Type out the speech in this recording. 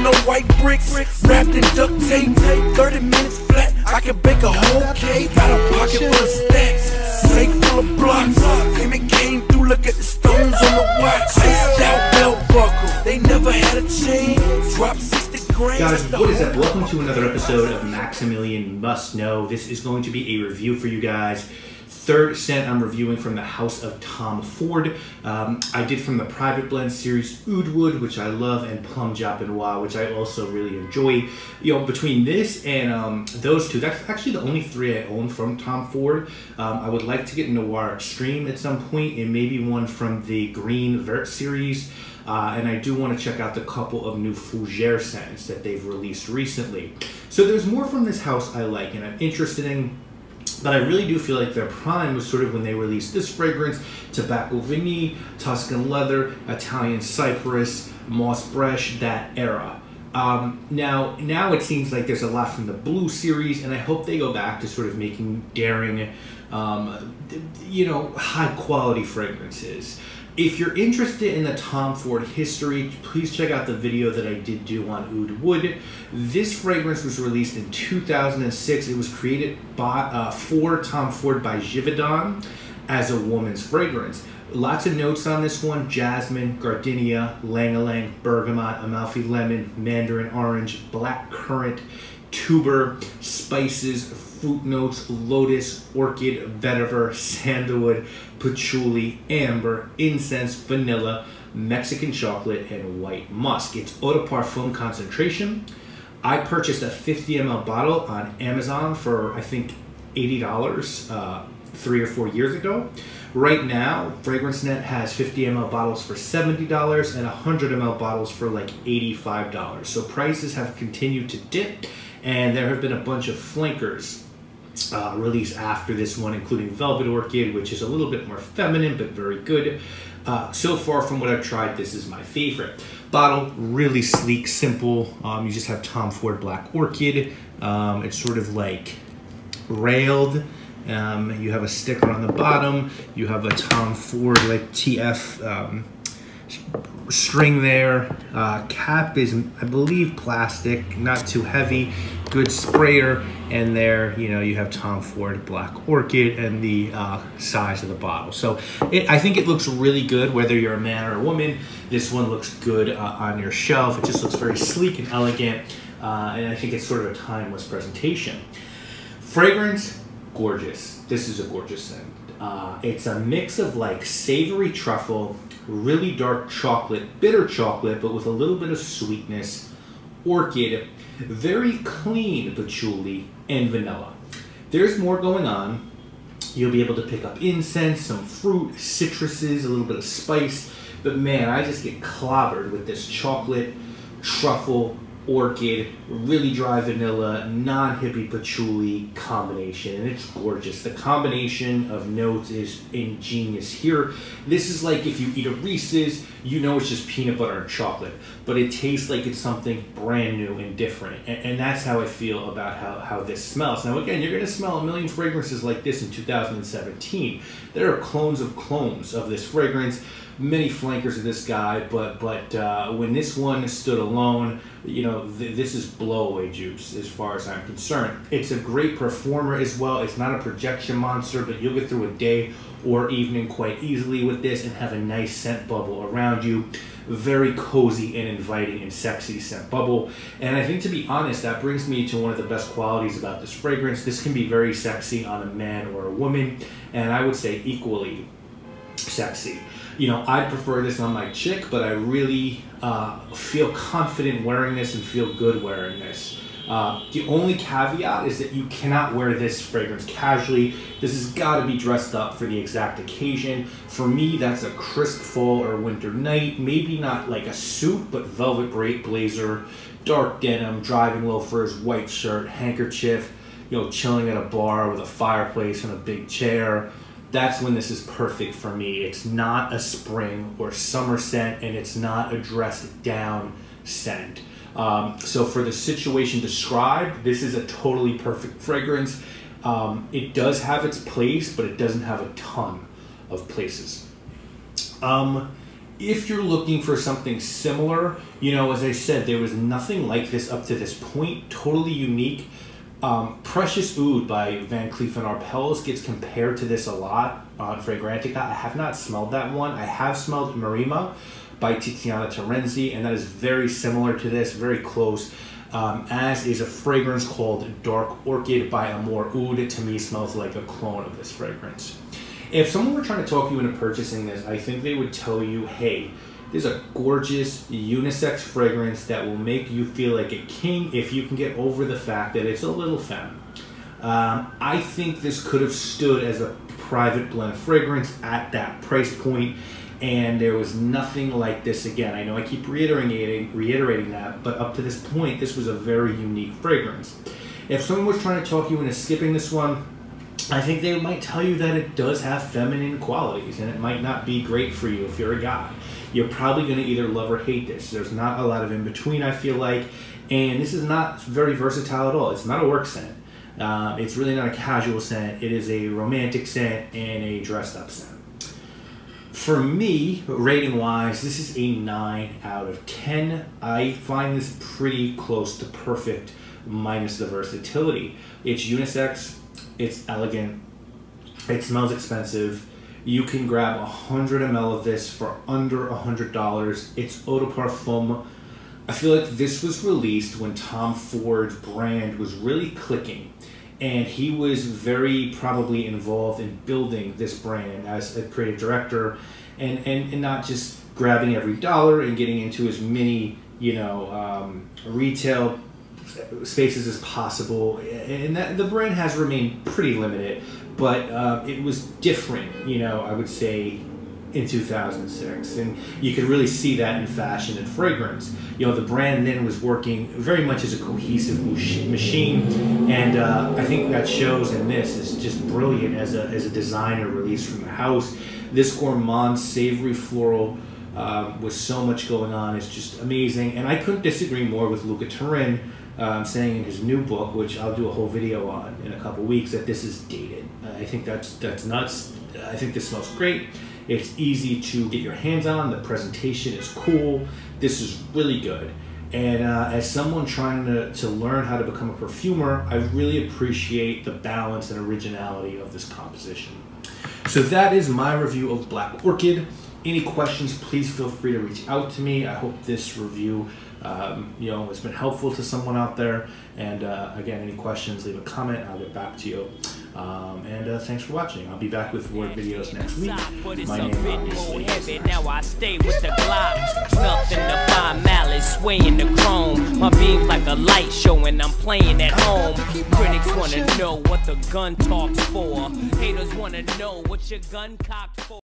no white bricks, wrapped in duct tape. 30 minutes flat, I can bake a whole cake. Got a pocket full of stacks, safe full of blocks. Payment came through, look at the stones on the watch. Iced out belt buckle, they never had a chain. Drop 60 grand. Guys, what is up? Welcome to another episode of Maximilian Must Know. This is going to be a review for you guys. Third scent I'm reviewing from the House of Tom Ford. I did from the Private Blend series Oud Wood, which I love, and Plum Japanois, which I also really enjoy. You know, between this and those two, that's actually the only three I own from Tom Ford. I would like to get Noir Extreme at some point, and maybe one from the Green Vert series. And I do want to check out the couple of new Fougere scents that they've released recently. So there's more from this house I like and I'm interested in. But I really do feel like their prime was sort of when they released this fragrance, Tobacco Vanille, Tuscan Leather, Italian Cypress, Moss Bresh, that era. Now it seems like there's a lot from the Blue series, and I hope they go back to sort of making daring, you know, high quality fragrances. If you're interested in the Tom Ford history, please check out the video that I did do on Oud Wood. This fragrance was released in 2006. It was created by, for Tom Ford by Givaudan as a woman's fragrance. Lots of notes on this one: jasmine, gardenia, ylang-ylang, bergamot, Amalfi lemon, mandarin orange, black currant, tuber, spices, fruit notes, lotus, orchid, vetiver, sandalwood, patchouli, amber, incense, vanilla, Mexican chocolate, and white musk. It's eau de parfum concentration. I purchased a 50 ml bottle on Amazon for, I think, $80 3 or 4 years ago. Right now, FragranceNet has 50 ml bottles for $70 and 100 ml bottles for like $85. So prices have continued to dip, and there have been a bunch of flankers released after this one, including Velvet Orchid, which is a little bit more feminine but very good. So far from what I've tried, this is my favorite. Bottle, really sleek, simple. You just have Tom Ford Black Orchid. It's sort of like railed. You have a sticker on the bottom. You have a Tom Ford like TF string there. Cap is, I believe, plastic, not too heavy, good sprayer, and there, you know, you have Tom Ford Black Orchid and the size of the bottle. So I think it looks really good, whether you're a man or a woman. This one looks good on your shelf. It just looks very sleek and elegant, and I think it's sort of a timeless presentation. Fragrance, gorgeous. This is a gorgeous scent. It's a mix of like savory truffle, really dark chocolate, bitter chocolate, but with a little bit of sweetness, orchid, very clean patchouli, and vanilla. There's more going on. You'll be able to pick up incense, some fruit, citruses, a little bit of spice, but man, I just get clobbered with this chocolate, truffle, orchid, really dry vanilla, non-hippie patchouli combination, and it's gorgeous. The combination of notes is ingenious here. This is like if you eat a Reese's, you know it's just peanut butter and chocolate, but it tastes like it's something brand new and different, and that's how I feel about how this smells. Now again, you're going to smell a million fragrances like this in 2017. There are clones of this fragrance, many flankers of this guy, but when this one stood alone, you know, this is blow-away juice as far as I'm concerned. It's a great performer as well. It's not a projection monster, but you'll get through a day or evening quite easily with this and have a nice scent bubble around you. Very cozy and inviting and sexy scent bubble. And I think, to be honest, that brings me to one of the best qualities about this fragrance. This can be very sexy on a man or a woman, and I would say equally sexy. You know, I prefer this on my chick, but I really feel confident wearing this and feel good wearing this. The only caveat is that you cannot wear this fragrance casually. This has got to be dressed up for the exact occasion. For me, that's a crisp fall or winter night. Maybe not like a suit, but velvet blazer, dark denim, driving loafers, white shirt, handkerchief, you know, chilling at a bar with a fireplace and a big chair. That's when this is perfect for me. It's not a spring or summer scent, and it's not a dressed down scent. So for the situation described, this is a totally perfect fragrance. It does have its place, but it doesn't have a ton of places. if you're looking for something similar, you know, as I said, there was nothing like this up to this point, totally unique. Precious Oud by Van Cleef & Arpels gets compared to this a lot on Fragrantica. I have not smelled that one. I have smelled Marima by Tiziana Terenzi, and that is very similar to this, very close, as is a fragrance called Dark Orchid by Amor Oud. It to me smells like a clone of this fragrance. If someone were trying to talk you into purchasing this, I think they would tell you, hey, there's a gorgeous unisex fragrance that will make you feel like a king if you can get over the fact that it's a little femme. I think this could have stood as a private blend fragrance at that price point, and there was nothing like this again. I know I keep reiterating that, but up to this point, this was a very unique fragrance. If someone was trying to talk you into skipping this one, I think they might tell you that it does have feminine qualities, and it might not be great for you if you're a guy. You're probably going to either love or hate this. There's not a lot of in between, I feel like, and this is not very versatile at all. It's not a work scent. It's really not a casual scent. It is a romantic scent and a dressed up scent. For me, rating wise, this is a 9 out of 10. I find this pretty close to perfect minus the versatility. It's unisex, it's elegant, it smells expensive. You can grab 100 ml of this for under $100. It's eau de parfum. I feel like this was released when Tom Ford's brand was really clicking, and he was very probably involved in building this brand as a creative director, and not just grabbing every dollar and getting into as many, you know, retail spaces as possible. And that the brand has remained pretty limited, but it was different, you know, I would say, in 2006, and you could really see that in fashion and fragrance. You know, the brand then was working very much as a cohesive machine, and I think that shows in this. Is just brilliant as a designer release from the house. This gourmand, savory floral with so much going on is just amazing, and I couldn't disagree more with Luca Turin saying in his new book, which I'll do a whole video on in a couple weeks, that this is dated. I think that's nuts. I think this smells great. It's easy to get your hands on. The presentation is cool. This is really good. And as someone trying to learn how to become a perfumer, I really appreciate the balance and originality of this composition. So that is my review of Black Orchid. Any questions, please feel free to reach out to me. I hope this review you know, has been helpful to someone out there. And again, any questions, leave a comment. I'll get back to you. And thanks for watching. I'll be back with more videos next week. My name obviously. Now I stay with the Glock, nothing to find malice, swaying the chrome. My beam's like a light show and I'm playing at home. Critics wanna know what the gun talks for. Haters wanna know what your gun cocked for.